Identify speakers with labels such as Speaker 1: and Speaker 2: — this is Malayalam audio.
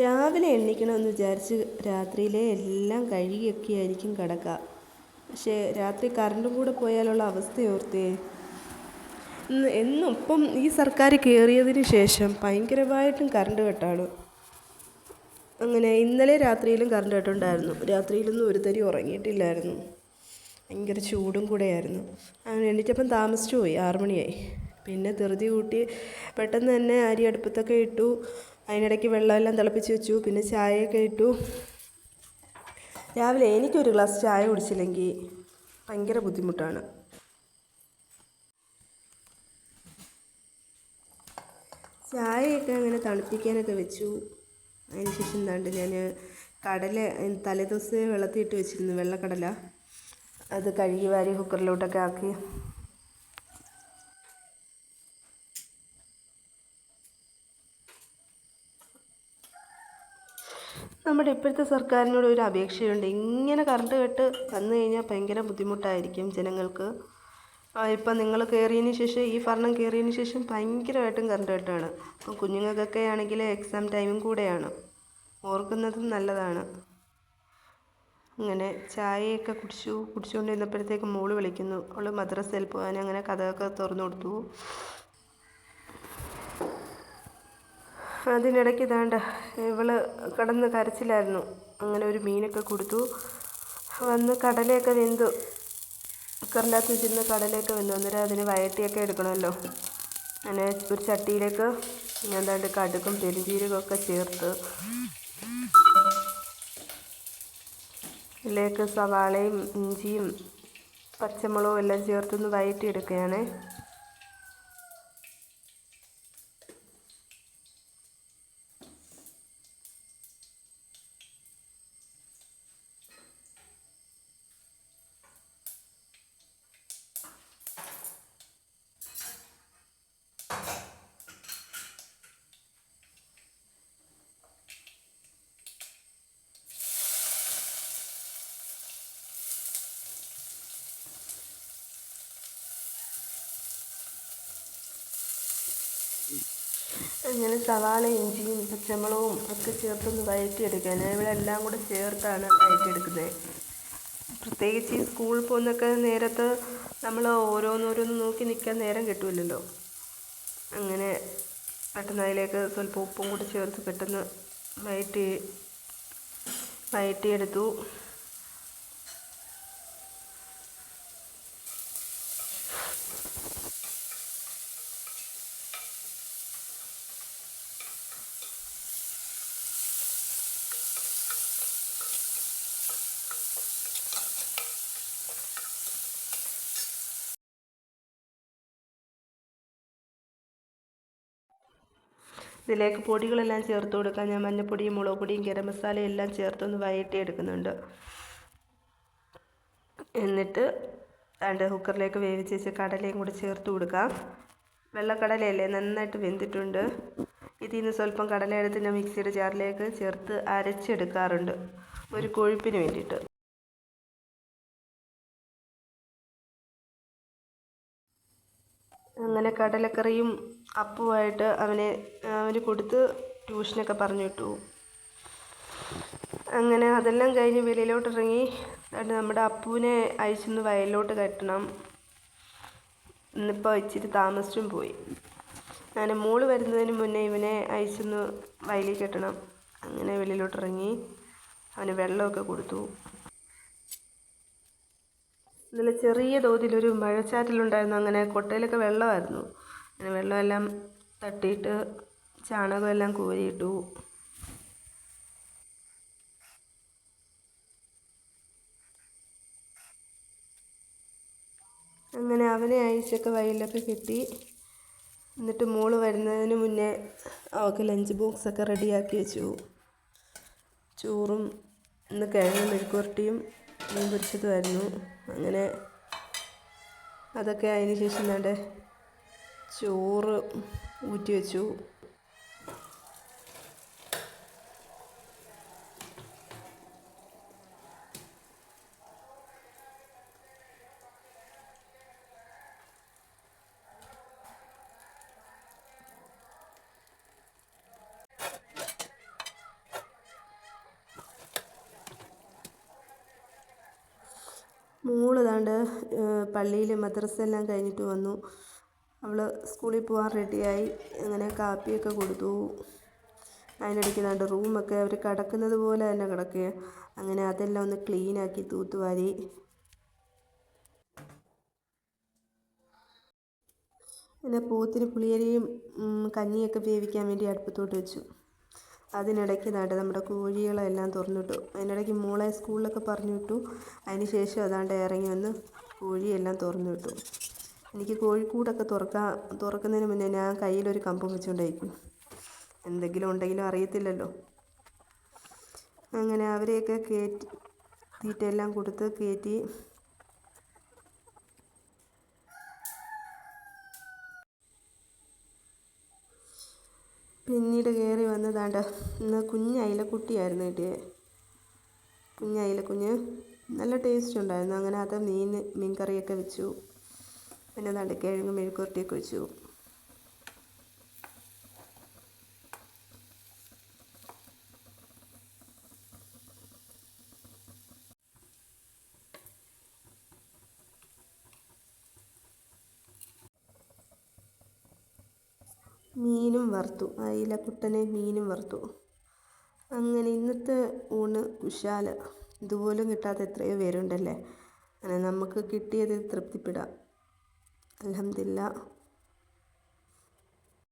Speaker 1: രാവിലെ എണീക്കണമെന്ന് വിചാരിച്ച് രാത്രിയിലെ എല്ലാം കഴുകിയൊക്കെ ആയിരിക്കും കിടക്കുക. പക്ഷേ രാത്രി കറണ്ടും കൂടെ പോയാലുള്ള അവസ്ഥയോർത്തേ. എന്നും ഇപ്പം ഈ സർക്കാർ കയറിയതിന് ശേഷം ഭയങ്കരമായിട്ടും കറണ്ട് കട്ടാണ്. അങ്ങനെ ഇന്നലെ രാത്രിയിലും കറണ്ട് കട്ടുണ്ടായിരുന്നു. രാത്രിയിലൊന്നും ഒരു തരി ഉറങ്ങിയിട്ടില്ലായിരുന്നു. ഭയങ്കര ചൂടും കൂടെയായിരുന്നു. അങ്ങനെ എണീറ്റപ്പം താമസിച്ചു പോയി, 6 മണിയായി. പിന്നെ ധൃതി കൂട്ടി പെട്ടെന്ന് തന്നെ അരി അടുപ്പത്തൊക്കെ ഇട്ടു. അതിനിടയ്ക്ക് വെള്ളമെല്ലാം തിളപ്പിച്ച് വെച്ചു. പിന്നെ ചായയൊക്കെ ഇട്ടു. രാവിലെ എനിക്കൊരു ഗ്ലാസ് ചായ കുടിച്ചില്ലെങ്കിൽ ഭയങ്കര ബുദ്ധിമുട്ടാണ്. ചായയൊക്കെ അങ്ങനെ തണുപ്പിക്കാനൊക്കെ വെച്ചു. അതിന് ശേഷം എന്താണ്ട് ഞാൻ കടല തലേദിവസം വെള്ളത്തിയിട്ട് വെച്ചിരുന്നു, വെള്ളക്കടല. അത് കഴുകി വാരി കുക്കറിലോട്ടൊക്കെ ആക്കി. നമ്മുടെ ഇപ്പോഴത്തെ സർക്കാരിനോട് ഒരു അപേക്ഷയുണ്ട്. ഇങ്ങനെ കറണ്ട് കട്ട് വന്നു കഴിഞ്ഞാൽ ഭയങ്കര ബുദ്ധിമുട്ടായിരിക്കും ജനങ്ങൾക്ക്. ഇപ്പം നിങ്ങൾ കയറിയതിന് ശേഷം, ഈ ഭരണം കയറിയതിന് ശേഷം ഭയങ്കരമായിട്ടും കറണ്ട് കട്ടാണ്. അപ്പം കുഞ്ഞുങ്ങൾക്കൊക്കെ ആണെങ്കിൽ എക്സാം ടൈമും കൂടെയാണ്, ഓർക്കുന്നതും നല്ലതാണ്. അങ്ങനെ ചായയൊക്കെ കുടിച്ചുകൊണ്ടിരുന്നപ്പോഴത്തേക്ക് മോള് വിളിക്കുന്നു. അവൾ മദ്രസയിൽ പോകാൻ. അങ്ങനെ കഥയൊക്കെ തുറന്നു കൊടുത്തു. അതിനിടയ്ക്ക് ഇതാണ്ട് ഇവള് കിടന്ന് കരച്ചിലായിരുന്നു. അങ്ങനെ ഒരു മീനൊക്കെ കൊടുത്തു. വന്ന് കടലയൊക്കെ വെന്തു, കുക്കറിനകത്ത് വെച്ചിരുന്ന കടലയൊക്കെ വെന്തു. അന്നേരം അതിന് വഴറ്റിയൊക്കെ എടുക്കണമല്ലോ. അങ്ങനെ ഒരു ചട്ടിയിലേക്ക് ഞാൻ എന്താണ്ട് കടുകും പെരുംജീരകമൊക്കെ ചേർത്ത്, ഇതിലേക്ക് സവാളയും ഇഞ്ചിയും പച്ചമുളകും എല്ലാം ചേർത്തൊന്ന് വഴറ്റിയെടുക്കുകയാണ്. അങ്ങനെ സവാള ഇഞ്ചിയും പച്ചമുളകും ഒക്കെ ചേർത്തൊന്ന് വഴറ്റിയെടുക്കാൻ. ഇവിടെ എല്ലാം കൂടെ ചേർത്താണ് വഴറ്റിയെടുക്കുന്നത്. പ്രത്യേകിച്ച് ഈ സ്കൂളിൽ പോകുന്നൊക്കെ നേരത്ത് നമ്മൾ ഓരോന്നോരോന്ന് നോക്കി നിൽക്കാൻ നേരം കിട്ടുമല്ലോ. അങ്ങനെ പെട്ടെന്ന് അതിലേക്ക് സ്വല്പം ഉപ്പും കൂടി ചേർത്ത് പെട്ടെന്ന് വഴറ്റിയെടുത്തു. ഇതിലേക്ക് പൊടികളെല്ലാം ചേർത്ത് കൊടുക്കാം. ഞാൻ മഞ്ഞൾപ്പൊടിയും മുളക് പൊടിയും ഗരം മസാലയും എല്ലാം ചേർത്തൊന്ന് വഴറ്റിയെടുക്കുന്നുണ്ട്. എന്നിട്ട് രണ്ട് കുക്കറിലേക്ക് വേവിച്ച് വെച്ച കടലയും കൂടി ചേർത്ത് കൊടുക്കാം. വെള്ളക്കടലയല്ലേ, നന്നായിട്ട് വെന്തിട്ടുണ്ട്. ഇതിൽ നിന്ന് സ്വല്പം കടല എടുത്ത് ഞാൻ മിക്സിയുടെ ജാറിലേക്ക് ചേർത്ത് അരച്ചെടുക്കാറുണ്ട്, ഒരു കൊഴുപ്പിന് വേണ്ടിയിട്ട്. അങ്ങനെ കടലക്കറിയും അപ്പവുമായിട്ട് അവന് കൊടുത്ത് ട്യൂഷനൊക്കെ പറഞ്ഞു വിട്ടു. അങ്ങനെ അതെല്ലാം കഴിഞ്ഞ് വെളിയിലോട്ടിറങ്ങി. നമ്മുടെ അപ്പുവിനെ അയച്ചൊന്ന് വയലിലോട്ട് കെട്ടണം. ഇന്നിപ്പോൾ ഇച്ചിരി താമസിച്ചും പോയി. അങ്ങനെ മോള് വരുന്നതിന് മുന്നേ ഇവനെ അയച്ചൊന്ന് വയലിൽ കെട്ടണം. അങ്ങനെ വെളിയിലോട്ടിറങ്ങി അവന് വെള്ളമൊക്കെ കൊടുത്തു. ഇന്നലെ ചെറിയ തോതിലൊരു മഴച്ചാറ്റലുണ്ടായിരുന്നു. അങ്ങനെ കൊട്ടയിലൊക്കെ വെള്ളമായിരുന്നു. അങ്ങനെ വെള്ളമെല്ലാം തട്ടിയിട്ട് ചാണകമെല്ലാം കോരിയിട്ടു. അങ്ങനെ അവനെ അയച്ചൊക്കെ വയലിലൊക്കെ കെട്ടി. എന്നിട്ട് മോള് വരുന്നതിന് മുന്നേ അവൾക്ക് ലഞ്ച് ബോക്സൊക്കെ റെഡിയാക്കി വെച്ചു. ചോറും ഇന്ന് കിഴങ്ങ് മെഴുക്കുവരട്ടിയും മീൻ പൊരിച്ചതുമായിരുന്നു. അങ്ങനെ അതൊക്കെ അതിന് ശേഷം വേണ്ട ചോറ് ഊറ്റി വെച്ചു. മോള് ദാണ്ട് പള്ളിയിൽ മദ്രസ എല്ലാം കഴിഞ്ഞിട്ട് വന്നു. അവൾ സ്കൂളിൽ പോകാൻ റെഡിയായി. അങ്ങനെ കാപ്പിയൊക്കെ കൊടുത്തു. അതിനിടയ്ക്ക് ദാണ്ട് റൂമൊക്കെ അവർ കിടക്കുന്നത് പോലെ തന്നെ കിടക്കുക. അങ്ങനെ അതെല്ലാം ഒന്ന് ക്ലീനാക്കി തൂത്തുവാരി. പിന്നെ പോത്തിന് പുളിയരിയും കഞ്ഞിയൊക്കെ വേവിക്കാൻ വേണ്ടി അടുപ്പത്തോട്ട് വെച്ചു. അതിനിടയ്ക്ക് ദാണ്ട് നമ്മുടെ കോഴികളെല്ലാം തുറന്നിട്ടു. അതിനിടയ്ക്ക് മോളെ സ്കൂളിലൊക്കെ പറഞ്ഞു വിട്ടു. അതിന് ശേഷം അതാണ്ട് ഇറങ്ങി വന്ന് കോഴിയെല്ലാം തുറന്നു വിട്ടു. എനിക്ക് കോഴിക്കൂടൊക്കെ തുറക്കുന്നതിന് മുന്നേ ഞാൻ കയ്യിലൊരു കമ്പും വെച്ചുകൊണ്ടായിരിക്കും. എന്തെങ്കിലും ഉണ്ടെങ്കിലും അറിയത്തില്ലല്ലോ. അങ്ങനെ അവരെയൊക്കെ കയറ്റി തീറ്റയെല്ലാം കൊടുത്ത് കയറ്റി. പിന്നീട് കയറി വന്നതാണ്ട് ഇന്ന് അയിലക്കുട്ടിയായിരുന്നു കിട്ടിയത്. അയിലക്കുഞ്ഞ് നല്ല ടേസ്റ്റ് ഉണ്ടായിരുന്നു. അങ്ങനെ അത് മീൻ കറിയൊക്കെ വെച്ചു. പിന്നെ ദാണ്ട് കിഴങ്ങ് മെഴുക്കുവരട്ടിയൊക്കെ വെച്ചു. മീനും വറുത്തു. അയിലക്കുട്ടനെ മീനും വറുത്തു. അങ്ങനെ ഇന്നത്തെ ഊണ് കുശാല്. ഇതുപോലും കിട്ടാത്ത എത്രയോ പേരുണ്ടല്ലേ. അങ്ങനെ നമുക്ക് കിട്ടിയതിൽ തൃപ്തിപ്പെടാം. അൽഹംദുലില്ലാ.